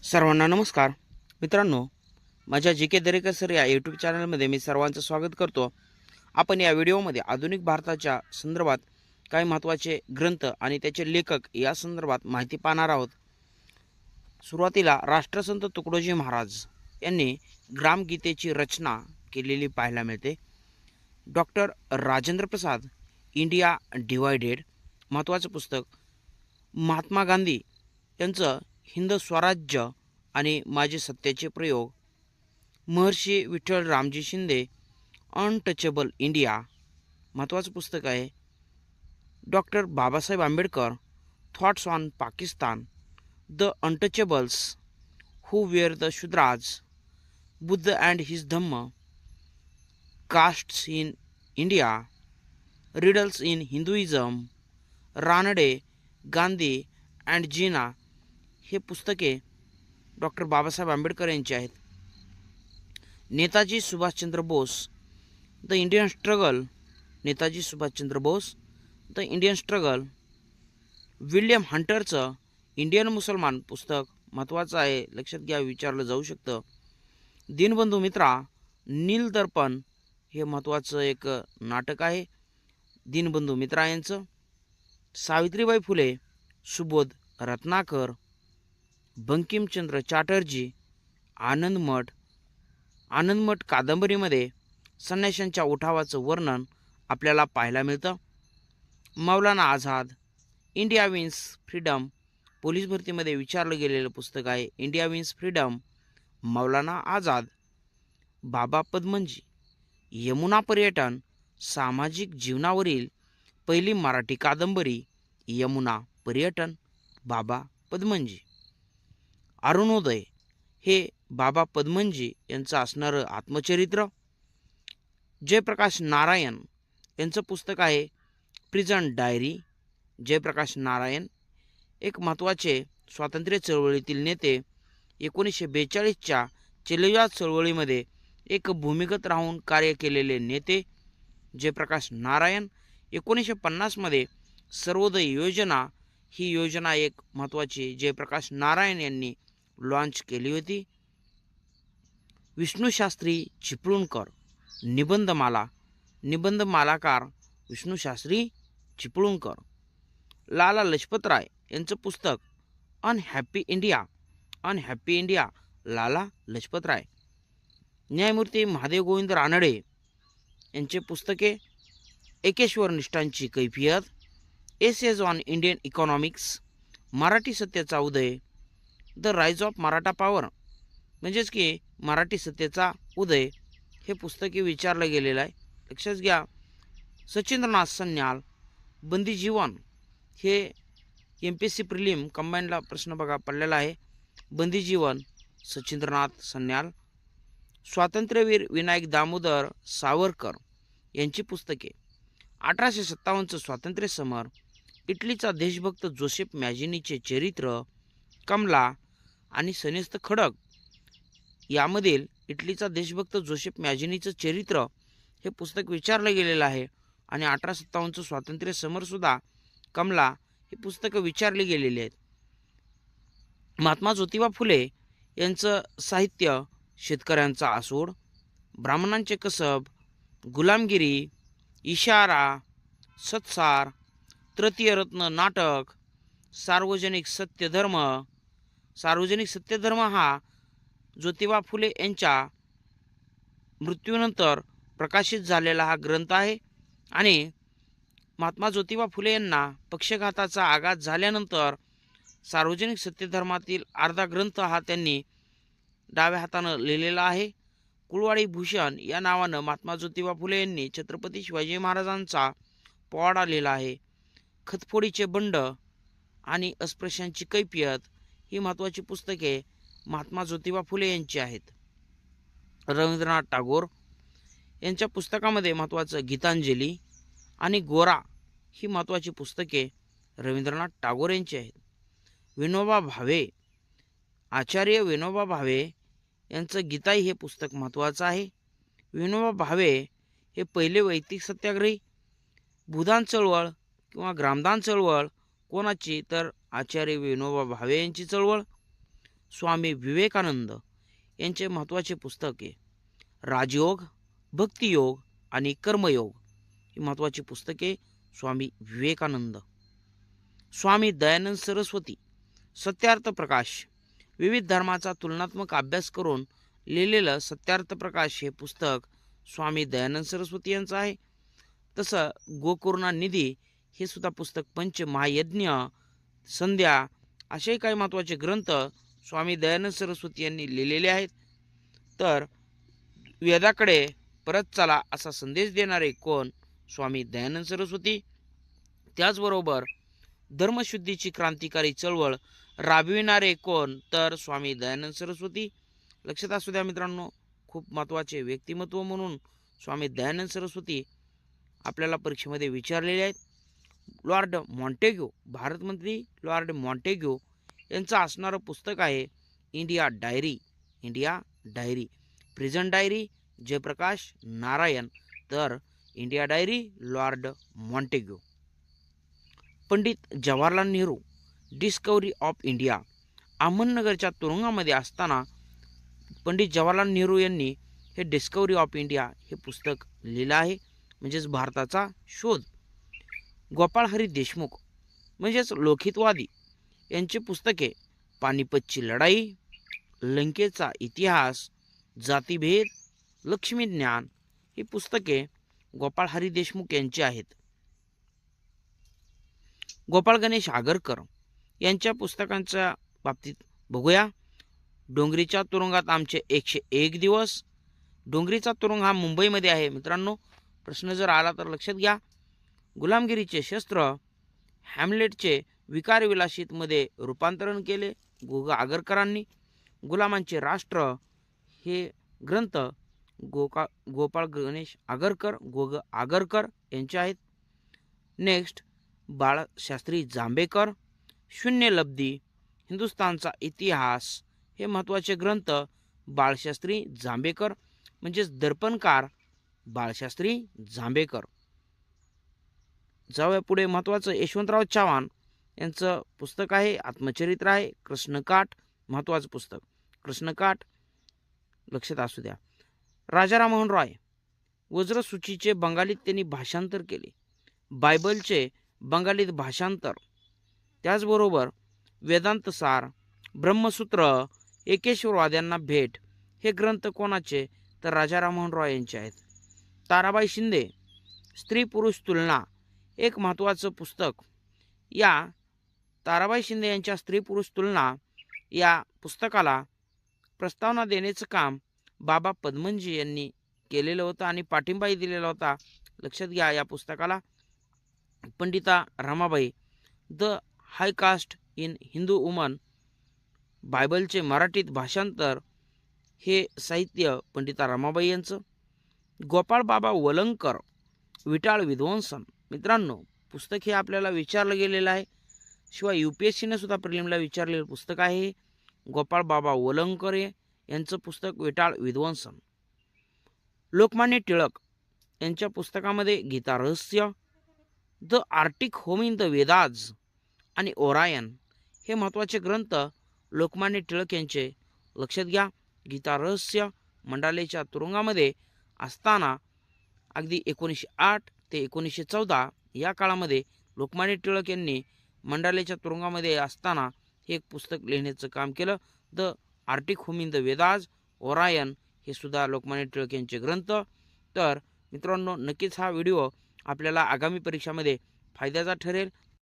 सर्वांना नमस्कार मित्रांनो, माझ्या जी के दरेकर सर या यूट्यूब चॅनलमध्ये मी सर्वांचं स्वागत करतो. आपण या व्हिडिओमध्ये आधुनिक भारताच्या संदर्भात काही महत्त्वाचे ग्रंथ आणि त्याचे लेखक या संदर्भात माहिती पाहणार आहोत. सुरुवातीला राष्ट्रसंत तुकडोजी महाराज यांनी ग्रामगीतेची रचना केलेली पाहायला मिळते. Doctor Rajendra Prasad India divided महत्त्वाचं पुस्तक. महात्मा गांधी यांचं हिंद स्वराज्य आणि माझे सत्याचे प्रयोग. महर्षी विठ्ठल रामजी शिंदे अनटचेबल इंडिया महत्त्वाचं पुस्तक आहे. Doctor Babasaheb Ambedkar thoughts on Pakistan, the untouchables, who were the Shudras, Buddha and his Dhamma, castes in India, riddles in Hinduism, Ranade, Gandhi and Jinnah हे पुस्तके डॉक्टर बाबासाहेब आंबेडकर यांची आहेत. Netaji Subhashchandra Bose the Indian struggle, Netaji Subhashchandra Bose the Indian struggle. William हंटरचं इंडियन मुसलमान पुस्तक महत्त्वाचं आहे, लक्षात घ्या, विचारलं जाऊ शकतं. दीनबंधू मित्रा नील दर्पण हे महत्त्वाचं एक नाटक आहे दीनबंधू मित्रा यांचं. सावित्रीबाई फुले सुबोध रत्नाकर, बंकिमचंद्र चॅटर्जी आनंदमठ कादंबरीमध्ये संन्याशांच्या उठावाचं वर्णन आपल्याला पाहायला मिळतं. Maulana Azad India wins freedom police भरतीमध्ये विचारलं गेलेलं पुस्तक आहे. India wins freedom, Maulana Azad. Baba Padmanji Yamuna पर्यटन सामाजिक जीवनावरील पहिली मराठी कादंबरी यमुना पर्यटन, बाबा पद्मनजी. अरुणोदय हे बाबा पद्मनजी यांचं असणारं आत्मचरित्र. जयप्रकाश नारायण यांचं पुस्तक आहे प्रिझन डायरी. जयप्रकाश नारायण एक महत्त्वाचे स्वातंत्र्य चळवळीतील नेते. 1942च्या चलेजा चळवळीमध्ये एक भूमिगत राहून कार्य केलेले नेते जयप्रकाश नारायण. 1950मध्ये सर्वोदय योजना ही योजना एक महत्त्वाची जयप्रकाश नारायण यांनी लॉन्च केली होती. विष्णुशास्त्री चिपळूणकर निबंधमालाकार विष्णुशास्त्री चिपळूणकर. लाला लजपतराय यांचं पुस्तक अनहॅपी इंडिया, लाला लजपतराय. न्यायमूर्ती महादेव गोविंद रानडे यांचे पुस्तके एकेश्वर निष्ठांची कैफियत, essays on Indian economics, Marathi सत्याचा उदय, the rise of Maratha power म्हणजेच की मराठी सत्तेचा उदय हे पुस्तके विचारलं गेलेलं आहे, लक्षात घ्या. सचिंद्रनाथ सन्याल बंदी जीवन हे MPSC प्रिलिम कंबाईनला प्रश्न बघा पडलेला आहे. बंदी जीवन सचिंद्रनाथ सन्याल. स्वातंत्र्यवीर विनायक दामोदर सावरकर यांची पुस्तके. 1857चं स्वातंत्र्य समर, इटलीचा देशभक्त जोसेफ मॅजिनीचे चरित्र, कमला आणि सनेस्त खडक यामधील इटलीचा देशभक्त जोसेफ मॅजिनीचं चरित्र हे पुस्तक विचारलं गेलेलं आहे. आणि 1857चं स्वातंत्र्य समरसुद्धा, कमला हे पुस्तकं विचारली गेलेली आहेत. महात्मा ज्योतिबा फुले यांचं साहित्य शेतकऱ्यांचा आसूड, ब्राह्मणांचे कसब, गुलामगिरी, इशारा, सत्सार, तृतीयरत्न नाटक, सार्वजनिक सत्यधर्म हा ज्योतिबा फुले यांच्या मृत्यूनंतर प्रकाशित झालेला हा ग्रंथ आहे. आणि महात्मा ज्योतिबा फुले यांना पक्षघाताचा आघात झाल्यानंतर सार्वजनिक सत्यधर्मातील अर्धा ग्रंथ हा त्यांनी डाव्या हातानं लिहिलेला आहे. कुळवाडी भूषण या नावानं महात्मा ज्योतिबा फुले यांनी छत्रपती शिवाजी महाराजांचा पोवाडा लिहिला आहे. खतफोडीचे बंड आणि अस्पृश्यांची कैफियत ही महत्त्वाची पुस्तके महात्मा ज्योतिबा फुले यांची आहेत. रवींद्रनाथ टागोर यांच्या पुस्तकामध्ये महत्त्वाचं गीतांजली आणि गोरा ही महत्त्वाची पुस्तके रवींद्रनाथ टागोर यांची आहेत. आचार्य विनोबा भावे यांचं गीताई हे पुस्तक महत्त्वाचं आहे. विनोबा भावे हे पहिले वैयक्तिक सत्याग्रही. भूदान चळवळ किंवा ग्रामदान चळवळ कोणाची, तर आचार्य विनोबा भावे यांची चळवळ. स्वामी विवेकानंद यांचे महत्त्वाचे पुस्तक आहे. राजयोग, भक्तियोग आणि कर्मयोग ही महत्त्वाची पुस्तके स्वामी विवेकानंद. स्वामी दयानंद सरस्वती सत्यार्थ प्रकाश, विविध धर्माचा तुलनात्मक अभ्यास करून लिहिलेलं सत्यार्थ प्रकाश हे पुस्तक स्वामी दयानंद सरस्वती यांचं आहे. तसं गोकरुणा निधी हे सुद्धा पुस्तक, पंचमहायज्ञ, संध्या असे काही महत्त्वाचे ग्रंथ स्वामी दयानंद सरस्वती यांनी लिहिलेले आहेत. तर वेदाकडे परत चला असा संदेश देणारे कोण? स्वामी दयानंद सरस्वती. त्याचबरोबर धर्मशुद्धीची क्रांतिकारी चळवळ राबविणारे कोण? तर स्वामी दयानंद सरस्वती. लक्षात असू द्या मित्रांनो, खूप महत्त्वाचे व्यक्तिमत्व म्हणून स्वामी दयानंद सरस्वती आपल्याला परीक्षेमध्ये विचारलेले आहेत. लॉर्ड मॉन्टेग्यू, भारतमंत्री लॉर्ड मॉन्टेग्यू यांचं असणारं पुस्तक आहे India diary. India diary. Present diary Jayaprakash Narayan, तर India diary Lord Montagu. Pandit Jawaharlal Nehru discovery of India. अहमदनगरच्या तुरुंगामध्ये असताना पंडित जवाहरलाल नेहरू यांनी हे डिस्कवरी ऑफ इंडिया हे पुस्तक लिहिलं आहे, म्हणजेच भारताचा शोध. गोपाळ हरी देशमुख म्हणजेच लोकहितवादी यांची पुस्तके पानिपतची लढाई, लंकेचा इतिहास, जातीभेद, लक्ष्मी ज्ञान ही पुस्तके गोपाळ हरी देशमुख यांची आहेत. गोपाळ गणेश आगरकर यांच्या पुस्तकांच्या बाबतीत बघूया. डोंगरीच्या तुरुंगात आमचे 101 दिवस. डोंगरीचा तुरुंग हा मुंबईमध्ये आहे मित्रांनो. प्रश्न जर आला तर लक्षात घ्या. गुलामगिरीचे शस्त्र, हॅमलेटचे विकारविलासीतमध्ये रूपांतरण केले गो आगरकरांनी. गुलामांचे राष्ट्र हे ग्रंथ गोपाळ गणेश आगरकर, आगरकर यांचे आहेत. नेक्स्ट बाळशास्त्री जांभेकर. शून्य लब्धी, हिंदुस्थानचा इतिहास हे महत्त्वाचे ग्रंथ बाळशास्त्री जांभेकर, म्हणजेच दर्पणकार बाळशास्त्री जांभेकर. जाऊया पुढे. महत्त्वाचं यशवंतराव चव्हाण यांचं पुस्तक आहे, आत्मचरित्र आहे, कृष्णकाठ. महत्त्वाचं पुस्तक कृष्णकाठ, लक्षात असू द्या. राजा राममोहन रॉय वज्रसूचीचे बंगालीत त्यांनी भाषांतर केले. बायबलचे बंगालीत भाषांतर. त्याचबरोबर वेदांत सार, ब्रह्मसूत्र, एकेश्वरवाद्यांना भेट हे ग्रंथ कोणाचे? तर राजा राममोहन रॉय यांचे आहेत. ताराबाई शिंदे स्त्री पुरुष तुलना एक महत्त्वाचं पुस्तक. या ताराबाई शिंदे यांच्या स्त्री पुरुष तुलना या पुस्तकाला प्रस्तावना देण्याचं काम बाबा पद्मनजी यांनी केलेलं होतं आणि पाठिंबाही दिलेला होता. लक्षात घ्या या पुस्तकाला. Pandita Ramabai the high caste Hindu woman वुमन, बायबलचे मराठीत भाषांतर हे साहित्य पंडिता रमाबाई यांचं. गोपाळ बाबा वलंकर विटाळ विध्वंसन. मित्रांनो पुस्तक हे आपल्याला विचारलं गेलेलं आहे, शिवाय UPSCने सुद्धा प्रिलिमला विचारलेलं पुस्तक आहे. गोपाळ बाबा वलंकर यांचं पुस्तक विटाळ विध्वंसन. लोकमान्य टिळक यांच्या पुस्तकामध्ये गीता रहस्य, the Arctic home in the Vedas आणि ओरायन हे महत्त्वाचे ग्रंथ लोकमान्य टिळक यांचे. लक्षात घ्या. गीता रहस्य मंडालेच्या तुरुंगामध्ये असताना अगदी 1908 ते 1914 या काळामध्ये लोकमान्य टिळक यांनी मंडालेच्या तुरुंगामध्ये असताना हे एक पुस्तक लिहिण्याचं काम केलं. The Arctic home in the Vedas, Orion हे सुद्धा लोकमान्य टिळक यांचे ग्रंथ. तर मित्रांनो नक्कीच हा व्हिडिओ आपल्याला आगामी परीक्षामध्ये फायद्याचा ठरेल.